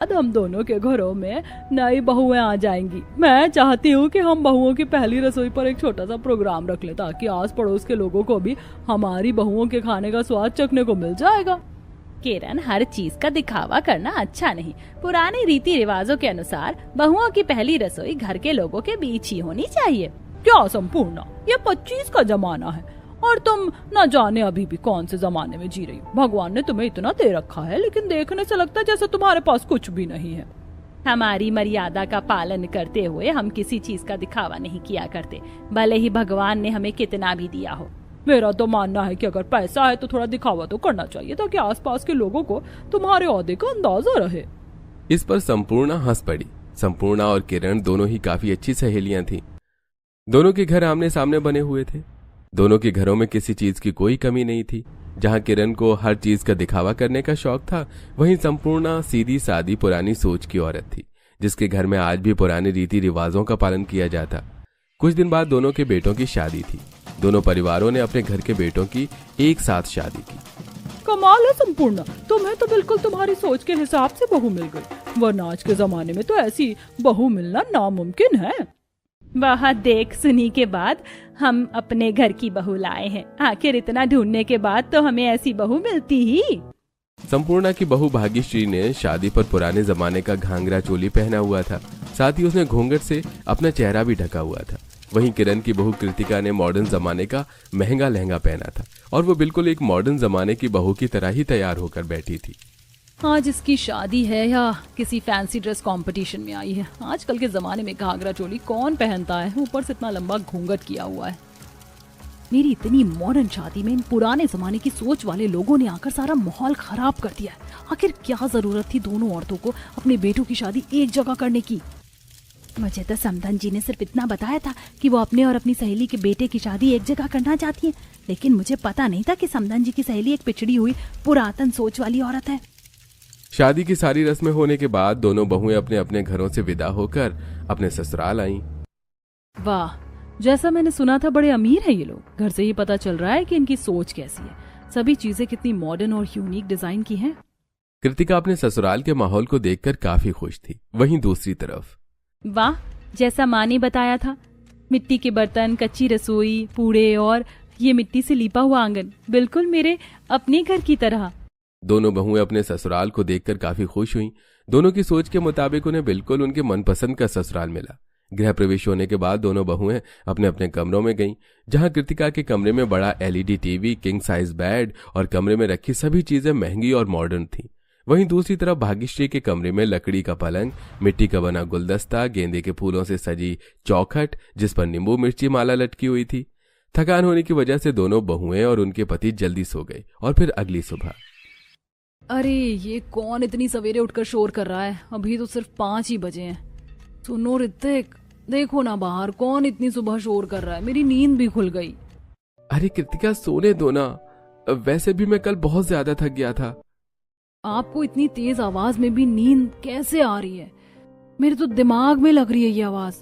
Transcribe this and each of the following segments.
बाद हम दोनों के घरों में नई बहुएं आ जाएंगी। मैं चाहती हूँ कि हम बहुओं की पहली रसोई पर एक छोटा सा प्रोग्राम रख ले, ताकि आस पड़ोस के लोगों को भी हमारी बहुओं के खाने का स्वाद चखने को मिल जाएगा। किरण, हर चीज का दिखावा करना अच्छा नहीं। पुराने रीति रिवाजों के अनुसार बहुओं की पहली रसोई घर के लोगों के बीच ही होनी चाहिए। क्या संपूर्णा, ये 25 का जमाना है और तुम न जाने अभी भी कौन से जमाने में जी रही हो। भगवान ने तुम्हें इतना दे रखा है, लेकिन देखने से लगता है जैसे तुम्हारे पास कुछ भी नहीं है। हमारी मर्यादा का पालन करते हुए हम किसी चीज का दिखावा नहीं किया करते, भले ही भगवान ने हमें कितना भी दिया हो। मेरा तो मानना है कि अगर पैसा है तो थोड़ा दिखावा तो करना चाहिए, ताकि आसपास के लोगों को तुम्हारे ओहदे का अंदाजा रहे। इस पर संपूर्णा हंस पड़ी। संपूर्णा और किरण दोनों ही काफी अच्छी सहेलियां थीं। दोनों के घर आमने सामने बने हुए थे। दोनों के घरों में किसी चीज की कोई कमी नहीं थी। जहां किरण को हर चीज का दिखावा करने का शौक था, वहीं संपूर्णा सीधी सादी पुरानी सोच की औरत थी, जिसके घर में आज भी पुराने रीति रिवाजों का पालन किया जाता। कुछ दिन बाद दोनों के बेटों की शादी थी। दोनों परिवारों ने अपने घर के बेटों की एक साथ शादी की। कमाल है संपूर्णा, तुम्हें तो बिल्कुल तुम्हारी सोच के हिसाब से बहू मिल गई, वरना आज के जमाने में तो ऐसी बहू मिलना नामुमकिन है। वह देख सुनी के बाद हम अपने घर की बहू लाए हैं। आखिर इतना ढूंढने के बाद तो हमें ऐसी बहू मिलती ही। संपूर्णा की बहू भाग्यश्री ने शादी पर पुराने जमाने का घाघरा चोली पहना हुआ था। साथ ही उसने घूंघट से अपना चेहरा भी ढका हुआ था। वहीं किरण की बहू कृतिका ने मॉडर्न जमाने का महंगा लहंगा पहना था और वो बिल्कुल एक मॉडर्न जमाने की बहू की तरह ही तैयार होकर बैठी थी। आज इसकी शादी है या किसी फैंसी ड्रेस कंपटीशन में आई है। आजकल के जमाने में घाघरा चोली कौन पहनता है, ऊपर से इतना लंबा घूंघट किया हुआ है। मेरी इतनी मॉडर्न शादी में इन पुराने जमाने की सोच वाले लोगों ने आकर सारा माहौल खराब कर दिया है। आखिर क्या जरूरत थी दोनों औरतों को अपने बेटों की शादी एक जगह करने की। मुझे तो समधन जी ने सिर्फ इतना बताया था कि वो अपने और अपनी सहेली के बेटे की शादी एक जगह करना चाहती है, लेकिन मुझे पता नहीं था कि समधन जी की सहेली एक पिछड़ी हुई पुरातन सोच वाली औरत है। शादी की सारी रस्में होने के बाद दोनों बहुएं अपने अपने घरों से विदा होकर अपने ससुराल आईं। वाह, जैसा मैंने सुना था बड़े अमीर हैं ये लोग। घर से ही पता चल रहा है कि इनकी सोच कैसी है। सभी चीजें कितनी मॉडर्न और यूनिक डिजाइन की हैं। कृतिका अपने ससुराल के माहौल को देखकर काफी खुश थी। वहीं दूसरी तरफ वाह, जैसा माँ ने बताया था, मिट्टी के बर्तन, कच्ची रसोई, पूड़े और ये मिट्टी से लिपा हुआ आंगन, बिल्कुल मेरे अपने घर की तरह। दोनों बहुएं अपने ससुराल को देखकर काफी खुश हुईं। दोनों की सोच के मुताबिक उन्हें बिल्कुल उनके मनपसंद का ससुराल मिला। गृह प्रवेश होने के बाद दोनों बहुएं अपने अपने कमरों में गईं। जहां कृतिका के कमरे में बड़ा LED TV, king size bed और कमरे में रखी सभी चीजें महंगी और मॉडर्न थीं। वहीं दूसरी तरफ भाग्यश्री के कमरे में लकड़ी का पलंग, मिट्टी का बना गुलदस्ता, गेंदे के फूलों से सजी चौखट जिस पर नींबू मिर्ची माला लटकी हुई थी। थकान होने की वजह से दोनों बहुएं और उनके पति जल्दी सो गए और फिर अगली सुबह। अरे ये कौन इतनी सवेरे उठकर शोर कर रहा है? अभी तो सिर्फ 5 ही बजे हैं। सुनो ऋतिक, देखो ना बाहर कौन इतनी सुबह शोर कर रहा है। मेरी नींद भी खुल गई। अरे कृतिका, सोने दो ना। वैसे भी मैं कल बहुत ज्यादा थक गया था। आपको इतनी तेज आवाज में भी नींद कैसे आ रही है? मेरे तो दिमाग में लग रही है ये आवाज।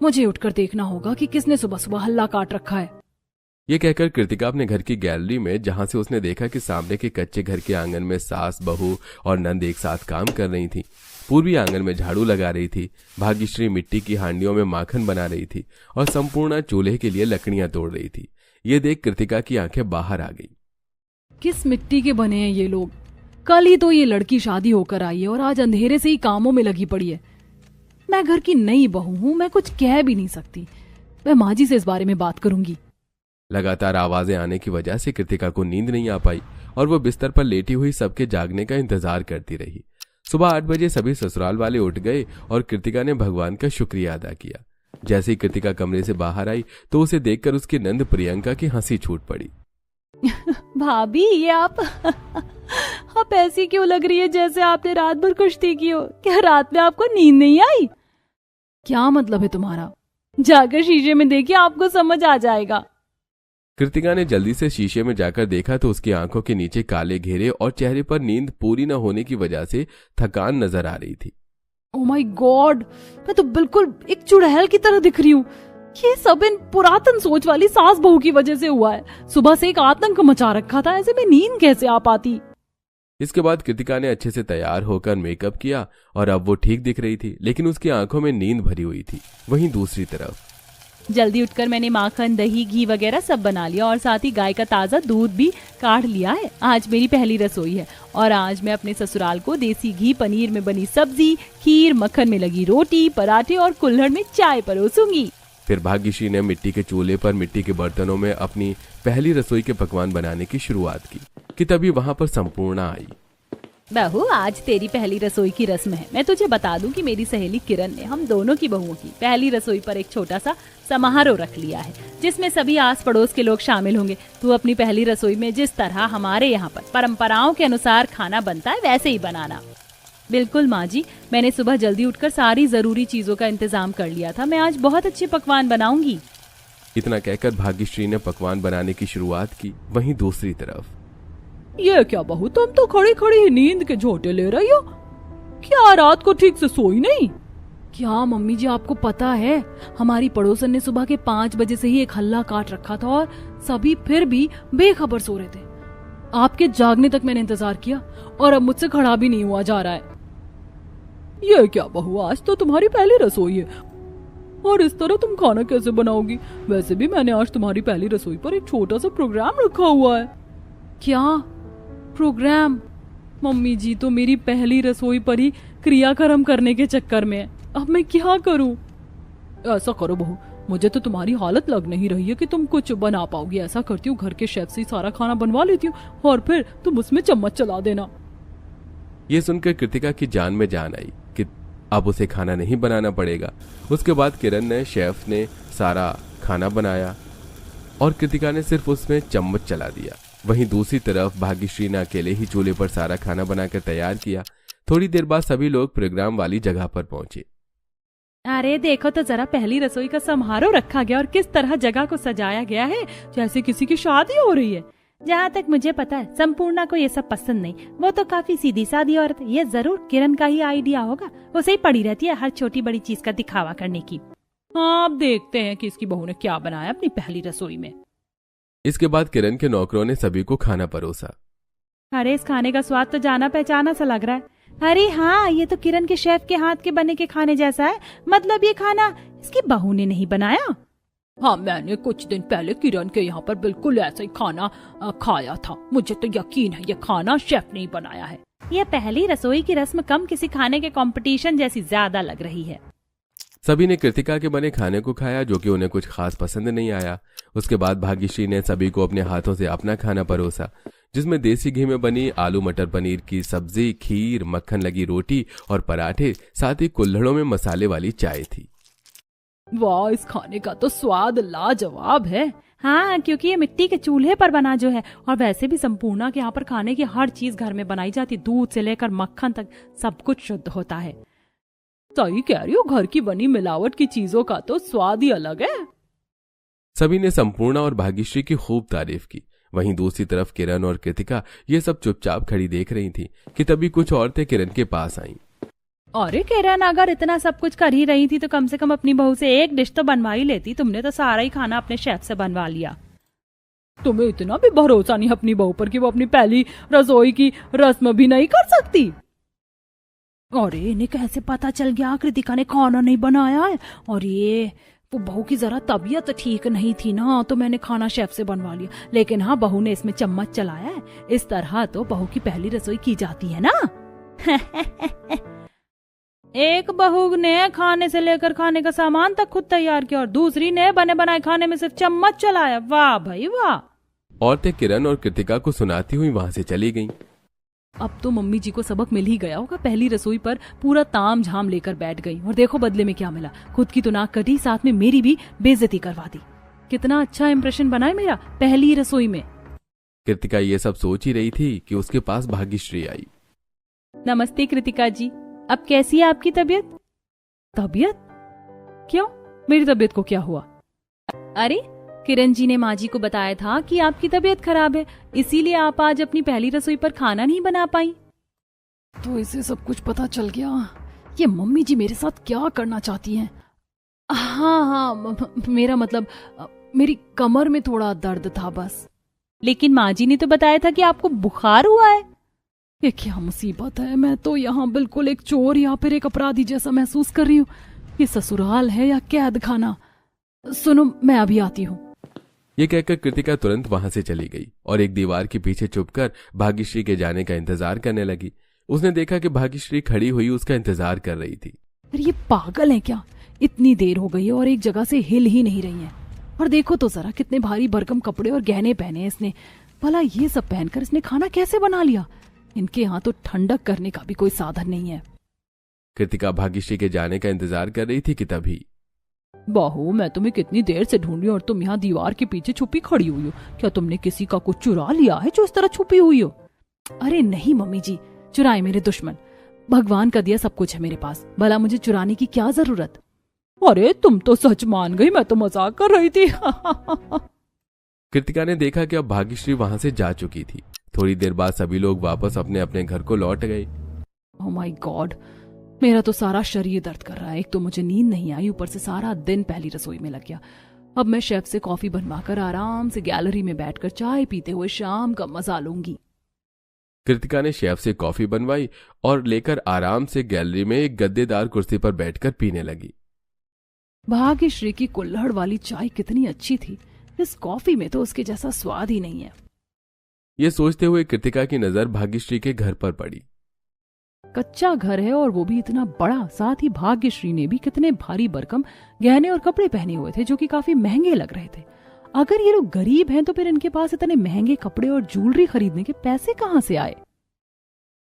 मुझे उठकर देखना होगा कि किसने सुबह सुबह हल्ला काट रखा है। ये कहकर कृतिका अपने घर की गैलरी में, जहां से उसने देखा कि सामने के कच्चे घर के आंगन में सास, बहू और नंद एक साथ काम कर रही थी। पूर्वी आंगन में झाड़ू लगा रही थी, भाग्यश्री मिट्टी की हांडियों में माखन बना रही थी और संपूर्णा चूल्हे के लिए लकड़ियां तोड़ रही थी। ये देख कृतिका की आंखें बाहर आ गई। किस मिट्टी के बने हैं ये लोग? कल ही तो ये लड़की शादी होकर आई है और आज अंधेरे से ही कामों में लगी पड़ी है। मैं घर की नई बहू हूं, मैं कुछ कह भी नहीं सकती। मैं माँ जी से इस बारे में बात करूंगी। लगातार आवाजें आने की वजह से कृतिका को नींद नहीं आ पाई और वो बिस्तर पर लेटी हुई सबके जागने का इंतजार करती रही। सुबह 8 बजे सभी ससुराल वाले उठ गए और कृतिका ने भगवान का शुक्रिया अदा किया। जैसे ही कृतिका कमरे से बाहर आई तो उसे देखकर उसकी नंद प्रियंका की हंसी छूट पड़ी। भाभी, ये आप ऐसी क्यों लग रही है जैसे आपने रात भर कुश्ती की हो? क्या रात में आपको नींद नहीं आई? क्या मतलब है तुम्हारा? जाकर शीशे में देखिए, आपको समझ आ जाएगा। कृतिका ने जल्दी से शीशे में जाकर देखा तो उसकी आंखों के नीचे काले घेरे और चेहरे पर नींद पूरी न होने की वजह से थकान नजर आ रही थी। ओह माय गॉड, मैं तो बिल्कुल एक चुड़ैल की तरह दिख रही हूँ। ये सब इन पुरातन सोच वाली सास बहू की वजह से हुआ है। सुबह से एक आतंक मचा रखा था, ऐसे में नींद कैसे आ पाती? इसके बाद कृतिका ने अच्छे से तैयार होकर मेकअप किया और अब वो ठीक दिख रही थी, लेकिन उसकी आंखों में नींद भरी हुई थी। वहीं दूसरी तरफ जल्दी उठकर मैंने माखन, दही, घी वगैरह सब बना लिया और साथ ही गाय का ताज़ा दूध भी काढ़ लिया है। आज मेरी पहली रसोई है और आज मैं अपने ससुराल को देसी घी, पनीर में बनी सब्जी, खीर, मक्खन में लगी रोटी, पराठे और कुल्हड़ में चाय परोसूंगी। फिर भाग्यश्री ने मिट्टी के चूल्हे पर मिट्टी के बर्तनों में अपनी पहली रसोई के पकवान बनाने की शुरुआत की कि तभी वहां पर संपूर्णा आई। बहू, आज तेरी पहली रसोई की रस्म है। मैं तुझे बता दूं कि मेरी सहेली किरण ने हम दोनों की बहुओं की पहली रसोई पर एक छोटा सा समारोह रख लिया है, जिसमें सभी आस पड़ोस के लोग शामिल होंगे। तू अपनी पहली रसोई में जिस तरह हमारे यहाँ पर परंपराओं के अनुसार खाना बनता है वैसे ही बनाना। बिल्कुल माँ जी, मैंने सुबह जल्दी उठकर सारी जरूरी चीजों का इंतजाम कर लिया था। मैं आज बहुत अच्छे पकवान बनाऊंगी। इतना कहकर भाग्यश्री ने पकवान बनाने की शुरुआत की। वहीं दूसरी तरफ ये क्या बहू, तुम तो खड़ी खड़ी नींद के झोंटे ले रही हो? क्या रात को ठीक से सोई नहीं? क्या मम्मी जी, आपको पता है हमारी पड़ोसन ने सुबह के 5 बजे से ही एक हल्ला काट रखा था और सभी फिर भी बेखबर सो रहे थे। आपके जागने तक मैंने इंतजार किया और अब मुझसे खड़ा भी नहीं हुआ जा रहा है। ये क्या बहू, आज तो तुम्हारी पहली रसोई है और इस तरह तुम खाना कैसे बनाओगी? वैसे भी मैंने आज तुम्हारी पहली रसोई पर एक छोटा सा प्रोग्राम रखा हुआ है। क्या प्रोग्राम? मम्मी जी तो मेरी पहली रसोई पर ही क्रियाक्रम करने के चक्कर में है। अब मैं क्या करूं? ऐसा करो बहू, मुझे तो तुम्हारी हालत लग नहीं रही है कि तुम कुछ बना पाओगी। ऐसा करती हूँ, घर के शेफ से ही सारा खाना बनवा लेती हूँ और फिर तुम उसमें चम्मच चला देना। ये सुनकर कृतिका की जान में जान आई कि अब उसे खाना नहीं बनाना पड़ेगा। उसके बाद किरण ने, शेफ ने सारा खाना बनाया और कृतिका ने सिर्फ उसमें चम्मच चला दिया। वहीं दूसरी तरफ भाग्यश्री ने अकेले ही चूल्हे पर सारा खाना बनाकर तैयार किया। थोड़ी देर बाद सभी लोग प्रोग्राम वाली जगह पर पहुंचे। अरे देखो तो जरा, पहली रसोई का समारोह रखा गया और किस तरह जगह को सजाया गया है, जैसे किसी की शादी हो रही है। जहाँ तक मुझे पता है संपूर्णा को ये सब पसंद नहीं। वो तो काफी सीधी सादी औरत है। ये जरूर किरण का ही आइडिया होगा। उसे ही पड़ी रहती है हर छोटी बड़ी चीज का दिखावा करने की। हाँ, अब देखते हैं कि इसकी बहू ने क्या बनाया अपनी पहली रसोई में। इसके बाद किरण के नौकरों ने सभी को खाना परोसा। अरे इस खाने का स्वाद तो जाना पहचाना सा लग रहा है। अरे हाँ, ये तो किरण के शेफ के हाथ के बने के खाने जैसा है। मतलब ये खाना इसकी बहू ने नहीं बनाया? हाँ, मैंने कुछ दिन पहले किरण के यहाँ पर बिल्कुल ऐसा ही खाना खाया था। मुझे तो यकीन है ये खाना शेफ ने ही बनाया है। ये पहली रसोई की रस्म कम किसी खाने के कंपटीशन जैसी ज्यादा लग रही है। सभी ने कृतिका के बने खाने को खाया, जो कि उन्हें कुछ खास पसंद नहीं आया। उसके बाद भाग्यश्री ने सभी को अपने हाथों से अपना खाना परोसा, जिसमें देसी घी में बनी आलू मटर पनीर की सब्जी, खीर, मक्खन लगी रोटी और पराठे, साथ ही कुल्हड़ों में मसाले वाली चाय थी। वाह, इस खाने का तो स्वाद लाजवाब है। हाँ, क्योंकि ये मिट्टी के चूल्हे पर बना जो है। और वैसे भी संपूर्णा के यहाँ पर खाने की हर चीज घर में बनाई जाती, दूध से लेकर मक्खन तक सब कुछ शुद्ध होता है। सही कह रही हो, घर की बनी मिलावट की चीजों का तो स्वाद ही अलग है। सभी ने संपूर्णा और भाग्यश्री की खूब तारीफ की। वहीं दूसरी तरफ किरण और कृतिका ये सब चुपचाप खड़ी देख रही थी कि तभी कुछ औरतें किरण के पास आईं। अरे किरण, अगर इतना सब कुछ कर ही रही थी तो कम से कम अपनी बहू से एक डिश तो बनवा ही लेती। तुमने तो सारा ही खाना अपने शेफ से बनवा लिया। तुम्हें इतना भी भरोसा नहीं अपनी बहू पर कि वो अपनी पहली रसोई की रस्म भी नहीं कर सकती? अरे इन्हें कैसे पता चल गया कृतिका ने खाना नहीं बनाया है? और ये वो बहू की जरा तबीयत ठीक नहीं थी ना, तो मैंने खाना शेफ से बनवा लिया। लेकिन हाँ, बहू ने इसमें चम्मच चलाया है। इस तरह तो बहू की पहली रसोई की जाती है ना। एक बहू ने खाने से लेकर खाने का सामान तक खुद तैयार किया और दूसरी ने बने बनाए खाने में सिर्फ चम्मच चलाया। वाह भाई वाह। औरतें किरण और कृतिका को सुनाती हुई वहां से चली गईं। अब तो मम्मी जी को सबक मिल ही गया होगा। पहली रसोई पर पूरा ताम झाम लेकर बैठ गई और देखो बदले में क्या मिला। खुद की तो नाक कटी, साथ में मेरी भी बेइज्जती करवा दी। कितना अच्छा इंप्रेशन बना है मेरा पहली रसोई में। कृतिका ये सब सोच ही रही थी कि उसके पास भाग्यश्री आई। नमस्ते कृतिका जी, अब कैसी है आपकी तबीयत? तबीयत? क्यों, मेरी तबीयत को क्या हुआ? अरे किरण जी ने माँ जी को बताया था कि आपकी तबीयत खराब है, इसीलिए आप आज अपनी पहली रसोई पर खाना नहीं बना पाई। तो इसे सब कुछ पता चल गया। ये मम्मी जी मेरे साथ क्या करना चाहती हैं? हाँ, मेरा मतलब मेरी कमर में थोड़ा दर्द था बस। लेकिन माँ जी ने तो बताया था कि आपको बुखार हुआ है। ये क्या मुसीबत है, मैं तो यहाँ बिल्कुल एक चोर या फिर एक अपराधी जैसा महसूस कर रही हूँ। ये ससुराल है या कैद खाना? सुनो, मैं अभी आती हूँ। ये कहकर कृतिका तुरंत वहां से चली गई और एक दीवार के पीछे छुपकर भाग्यश्री के जाने का इंतजार करने लगी। उसने देखा कि भाग्यश्री खड़ी हुई उसका इंतजार कर रही थी। अरे ये पागल है क्या? इतनी देर हो गई है और एक जगह से हिल ही नहीं रही है। और देखो तो जरा कितने भारी भरकम कपड़े और गहने पहने हैं इसने। भला ये सब पहनकर इसने खाना कैसे बना लिया? इनके यहाँ तो ठंडक करने का भी कोई साधन नहीं है। कृतिका भाग्यश्री के जाने का इंतजार कर रही थी कि तभी बहू, मैं तुम्हें कितनी देर से ढूंढ रही हूँ और तुम यहाँ दीवार के पीछे छुपी खड़ी हुई हो। क्या तुमने किसी का कुछ चुरा लिया है जो इस तरह छुपी हुई हो? अरे नहीं मम्मी जी, चुराए मेरे दुश्मन। भगवान का दिया सब कुछ है मेरे पास, भला मुझे चुराने की क्या जरूरत? अरे तुम तो सच मान गई, मैं तो मजाक कर रही थी। कृतिका ने देखा कि अब भाग्यश्री वहां से जा चुकी थी। थोड़ी देर बाद सभी लोग वापस अपने अपने घर को लौट गए। ओह माय गॉड, मेरा तो सारा शरीर दर्द कर रहा है। एक तो मुझे नींद नहीं आई, ऊपर से सारा दिन पहली रसोई में लग गया। अब मैं शेफ से कॉफी बनवाकर आराम से गैलरी में बैठकर चाय पीते हुए शाम का मजा लूंगी। कृतिका ने शेफ से कॉफी बनवाई और लेकर आराम से गैलरी में एक गद्देदार कुर्सी पर बैठकर पीने लगी। भाग्यश्री की कुल्हड़ वाली चाय कितनी अच्छी थी, इस कॉफी में तो उसके जैसा स्वाद ही नहीं है। ये सोचते हुए कृतिका की नजर भाग्यश्री के घर पर पड़ी। कच्चा घर है और वो भी इतना बड़ा। साथ ही भाग्यश्री ने भी कितने भारी भरकम गहने और कपड़े पहने हुए थे जो कि काफी महंगे लग रहे थे। अगर ये लोग गरीब हैं तो फिर इनके पास इतने महंगे कपड़े और ज्वेलरी खरीदने के पैसे कहाँ से आए?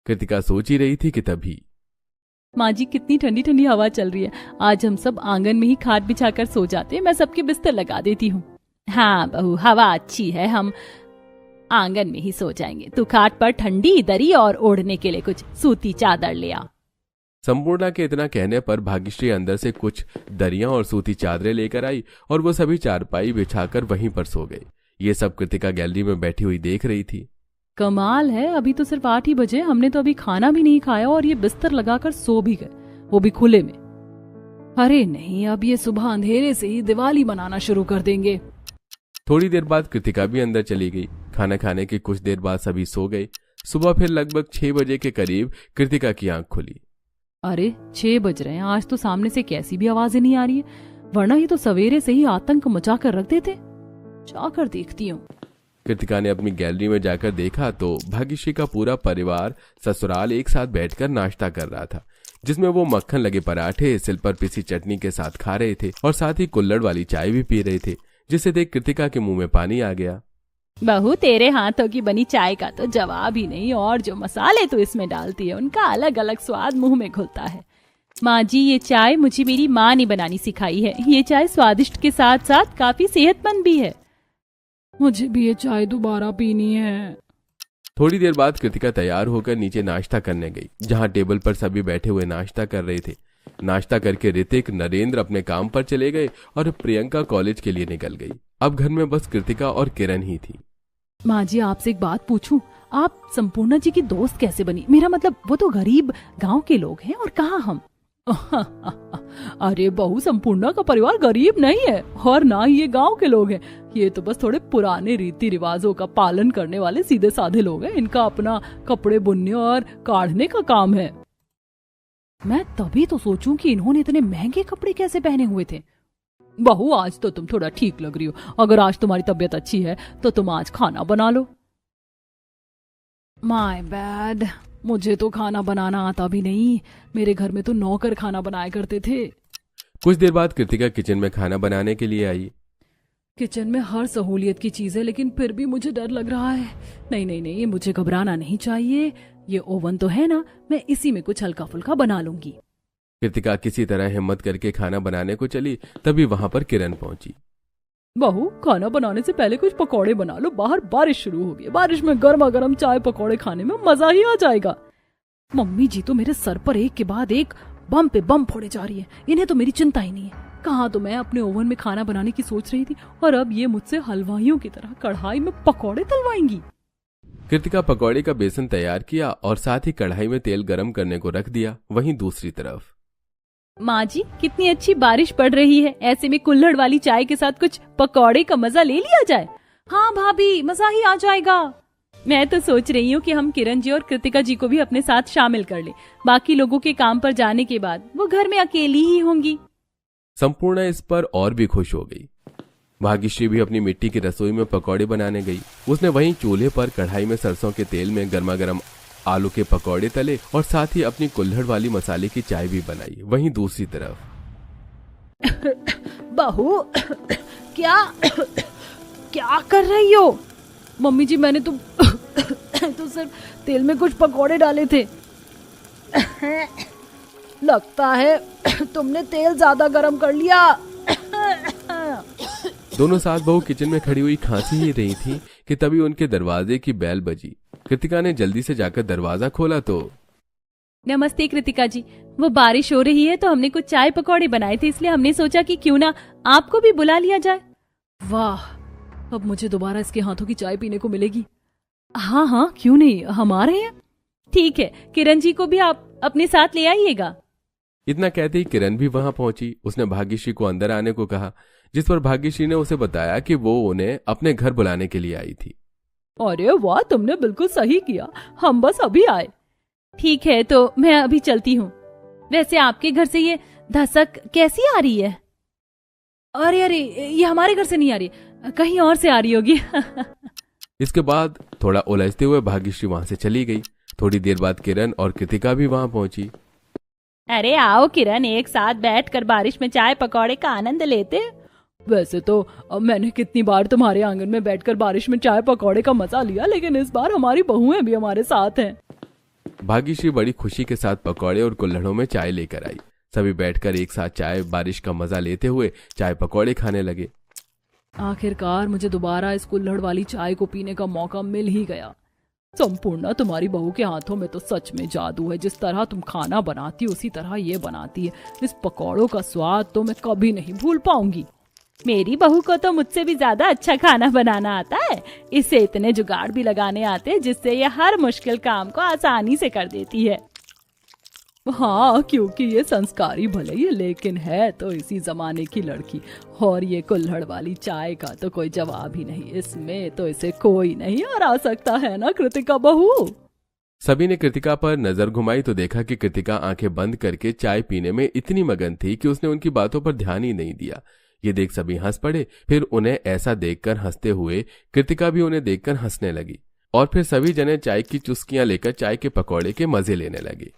कृतिका सोच ही रही थी कि तभी माँ जी, कितनी ठंडी ठंडी हवा चल रही है। आज हम सब आंगन में ही खाट बिछाकर सो जाते हैं। मैं सबके बिस्तर लगा देती हूँ। हाँ बहू, हवा अच्छी है, हम आंगन में ही सो जाएंगे। तू खाट पर ठंडी दरी और ओढ़ने के लिए कुछ सूती चादर ले आ। संपूर्णा के इतना कहने पर भाग्यश्री अंदर से कुछ दरियां और सूती चादरें लेकर आई और वो सभी चारपाई बिछाकर वहीं पर सो गए। ये सब कृतिका गैलरी में बैठी हुई देख रही थी। कमाल है, अभी तो सिर्फ 8 ही बजे, हमने तो अभी खाना भी नहीं खाया और ये बिस्तर लगाकर सो भी गए, वो भी खुले में। अरे नहीं, अब ये सुबह अंधेरे से ही दिवाली मनाना शुरू कर देंगे। थोड़ी देर बाद कृतिका भी अंदर चली गई। खाना खाने के कुछ देर बाद सभी सो गए। सुबह फिर लगभग 6 बजे के करीब कृतिका की आंख खुली। अरे 6 बज रहे हैं, आज तो सामने से कैसी भी आवाजें नहीं आ रही है, वरना ही तो सवेरे से ही आतंक मचा कर रख देते। जाकर देखती हूँ। कृतिका ने अपनी गैलरी में जाकर देखा तो भाग्यश्री का पूरा परिवार ससुराल एक साथ बैठकर नाश्ता कर रहा था, जिसमें वो मक्खन लगे पराठे सिल पर पिसी चटनी के साथ खा रहे थे और साथ ही कुल्हड़ वाली चाय भी पी रहे थे, जिसे देख कृतिका के मुंह में पानी आ गया। बहू, तेरे हाथों की बनी चाय का तो जवाब ही नहीं, और जो मसाले तू इसमें डालती है उनका अलग अलग स्वाद मुंह में घुलता है। माँ जी, ये चाय मुझे मेरी माँ ने बनानी सिखाई है। ये चाय स्वादिष्ट के साथ साथ काफी सेहतमंद भी है। मुझे भी ये चाय दोबारा पीनी है। थोड़ी देर बाद कृतिका तैयार होकर नीचे नाश्ता करने गई, जहाँ टेबल पर सभी बैठे हुए नाश्ता कर रहे थे। नाश्ता करके ऋतिक, नरेंद्र अपने काम पर चले गए और प्रियंका कॉलेज के लिए निकल गई। अब घर में बस कृतिका और किरण ही थी। माँ जी, आपसे एक बात पूछूं, आप संपूर्णा जी की दोस्त कैसे बनी? मेरा मतलब, वो तो गरीब गांव के लोग हैं और कहाँ हम। अरे बहू, संपूर्णा का परिवार गरीब नहीं है और ना ही ये गांव के लोग हैं। ये तो बस थोड़े पुराने रीति रिवाजों का पालन करने वाले सीधे साधे लोग हैं। इनका अपना कपड़े बुनने और काढ़ने का काम है। मैं तभी तो सोचूं कि इन्होंने इतने महंगे कपड़े कैसे पहने हुए थे। बहू, आज तो तुम थोड़ा ठीक लग रही हो। अगर आज तुम्हारी तबीयत अच्छी है तो तुम आज खाना बना लो। माय बैड, मुझे तो खाना बनाना आता भी नहीं। मेरे घर में तो नौकर खाना बनाया करते थे। कुछ देर बाद कृतिका किचन में खाना बनाने के लिए आई। किचन में हर सहूलियत की चीज है, लेकिन फिर भी मुझे डर लग रहा है। नहीं नहीं नहीं, मुझे घबराना नहीं चाहिए। ये ओवन तो है ना, मैं इसी में कुछ हल्का फुल्का बना लूंगी। कृतिका किसी तरह हिम्मत करके खाना बनाने को चली, तभी वहां पर किरण पहुंची। बहू, खाना बनाने से पहले कुछ पकौड़े बना लो, बाहर बारिश शुरू हो गई। बारिश में गर्मा गर्म चाय पकौड़े खाने में मजा ही आ जाएगा। मम्मी जी तो मेरे सर पर एक के बाद एक बम पे बम फोड़े जा रही है। इन्हें तो मेरी चिंता ही नहीं है। कहाँ तो मैं अपने ओवन में खाना बनाने की सोच रही थी और अब ये मुझसे हलवाइयों की तरह कढ़ाई में पकौड़े तलवाएंगी। कृतिका पकौड़े का बेसन तैयार किया और साथ ही कढ़ाई में तेल गरम करने को रख दिया। वहीं दूसरी तरफ, माँ जी, कितनी अच्छी बारिश पड़ रही है। ऐसे में कुल्हड़ वाली चाय के साथ कुछ पकौड़े का मजा ले लिया जाए। हाँ भाभी, मजा ही आ जाएगा। मैं तो सोच रही हूँ कि हम किरण जी और कृतिका जी को भी अपने साथ शामिल कर लें। बाकी लोगों के काम पर जाने के बाद वो घर में अकेली ही होंगी। संपूर्णा इस पर और भी खुश हो गई। भाग्यश्री भी अपनी मिट्टी की रसोई में पकौड़े बनाने गई। उसने वहीं चूल्हे पर कढ़ाई में सरसों के तेल में गर्मा गर्म आलू के पकौड़े तले और साथ ही अपनी कुल्हड़ वाली मसाले की चाय भी बनाई। वहीं दूसरी तरफ बहू, क्या क्या कर रही हो? मम्मी जी, मैंने तो सिर्फ तेल में कुछ पकोड़े डाले थे। लगता है तुमने तेल ज्यादा गरम कर लिया। दोनों सास बहू किचन में खड़ी हुई खांसी ही रही थी कि तभी उनके दरवाजे की बेल बजी। कृतिका ने जल्दी से जाकर दरवाजा खोला तो नमस्ते कृतिका जी, वो बारिश हो रही है तो हमने कुछ चाय पकौड़े बनाए थे, इसलिए हमने सोचा कि क्यों ना आपको भी बुला लिया जाए। वाह, अब मुझे दोबारा इसके हाथों की चाय पीने को मिलेगी। हाँ हाँ, क्यों नहीं, हम आ रहे हैं। ठीक है, किरण जी को भी आप अपने साथ ले आइएगा। इतना कहते ही किरण भी वहां पहुंची। उसने भाग्यश्री को अंदर आने को कहा, जिस पर भाग्यश्री ने उसे बताया कि वो उन्हें अपने घर बुलाने के लिए आई थी। अरे वाह, तुमने बिल्कुल सही किया, हम बस अभी आए। ठीक है, तो मैं अभी चलती हूँ। वैसे आपके घर से ये धसक कैसी आ रही है? अरे, ये हमारे घर से नहीं आ रही, कहीं और से आ रही होगी। इसके बाद थोड़ा उलझते हुए भाग्यश्री वहां से चली गई। थोड़ी देर बाद किरण और कृतिका भी वहां पहुंची। अरे आओ किरण, एक साथ बैठकर बारिश में चाय पकौड़े का आनंद लेते। वैसे तो मैंने कितनी बार तुम्हारे आंगन में बैठकर बारिश में चाय पकौड़े का मजा लिया, लेकिन इस बार हमारी बहुएं भी हमारे साथ हैं। भाग्यश्री बड़ी खुशी के साथ पकौड़े और कुल्हड़ों में चाय लेकर आई। सभी बैठकर एक साथ चाय बारिश का मजा लेते हुए चाय पकौड़े खाने लगे। आखिरकार मुझे दोबारा इस कुल्हड़ वाली चाय को पीने का मौका मिल ही गया। संपूर्णा, तुम्हारी बहू के हाथों में तो सच में जादू है। जिस तरह तुम खाना बनाती उसी तरह ये बनाती है। इस पकौड़ों का स्वाद तो मैं कभी नहीं भूल पाऊंगी। मेरी बहू को तो मुझसे भी ज्यादा अच्छा खाना बनाना आता है। इसे इतने जुगाड़ भी लगाने आते हैं जिससे ये हर मुश्किल काम को आसानी से कर देती है। हाँ, क्योंकि ये संस्कारी भले ही, लेकिन है तो इसी जमाने की लड़की। और ये कुल्हड़ वाली चाय का तो कोई जवाब ही नहीं, इसमें तो इसे कोई नहीं हरा सकता, है ना कृतिका बहू? सभी ने कृतिका पर नजर घुमाई तो देखा कि कृतिका आंखें बंद करके चाय पीने में इतनी मगन थी कि उसने उनकी बातों पर ध्यान ही नहीं दिया। ये देख सभी हंस पड़े। फिर उन्हें ऐसा देखकर हंसते हुए कृतिका भी उन्हें देखकर हंसने लगी और फिर सभी जने चाय की चुस्कियां लेकर चाय के पकौड़े के मजे लेने लगे।